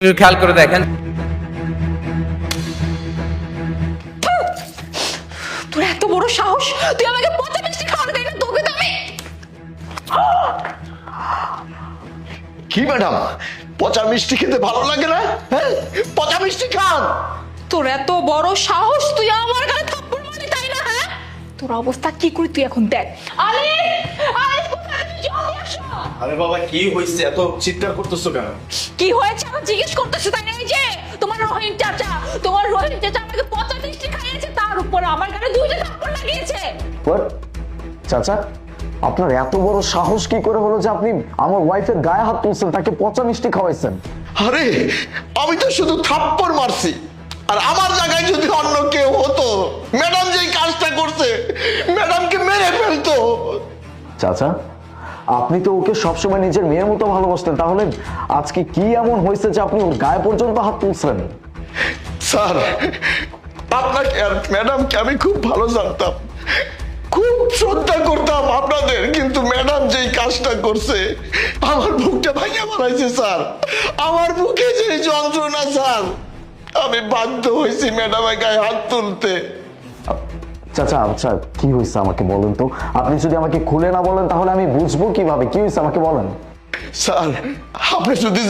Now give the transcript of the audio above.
খেয়াল করে দেখেন, তোর এত বড় সাহস, তুই আমাকে পচা মিষ্টি খাওয়াতে দেয় না? তোকে তো আমি কি ম্যাডাম, পচা মিষ্টি খেতে ভালো লাগে না? হ্যাঁ, পচা মিষ্টি খান। তোর এত বড় সাহস, তুই আমার গায়ে থাপ্পড় মারলি, তাই না? হ্যাঁ, তোর অবস্থা কি করি তুই এখন দেখ। আরে আরে কোথায় তুই? জলদি আসো। আরে বাবা, কি হয়েছে? এত চিৎকার করতেছো কেন? কি হয়েছে আমার জিজ্ঞেস করতেছে, তাই না? এই যে তোমার রহিম চাচা আমাকে পচা মিষ্টি খাইয়েছে, তার উপর আমার গায়ে দুইটা থাপ্পড় লাগিয়েছে। চাচা, আপনার এত বড় সাহস কি করে হলো যে আপনি আমার ওয়াইফের গায়ে হাত তুলছেন, তাকে পচা মিষ্টি খাওয়াইছেন? আরে আমি তো শুধু থাপ্পড় মারছি, আর আমার জায়গায় যদি অন্য কেউ হতো, ম্যাডাম যেই কাজটা করছে ম্যাডামকে মেরে ফেলতো। চাচা, আপনি তো ওকে সবসময় নিজের মেয়ের মতো ভালোবাসতেন, তাহলে আজকে কি এমন হয়েছে যে আপনি ওর গায়ে পর্যন্ত হাত তুলছেন? স্যার, আপনাকে আর ম্যাডামকে আমি খুব ভালো জানতাম, খুব শ্রদ্ধা করতাম আপনাদের, কিন্তু ম্যাডাম যেই কাজটা করছে আমার বুকটা ভাঙিয়ে মারাইছে স্যার। আমার বুকে যে যন্ত্রণা স্যার, আমি বাধ্য হয়েছি ম্যাডামের গায়ে হাত তুলতে। চাচা, আচ্ছা কি হয়েছে আমাকে বলেন তো। আপনি যদি আমাকে খুলে না বলেন তাহলে আমি বুঝবো কিভাবে কি হয়েছে, আমাকে বলেন। স্যার, আপনি যদি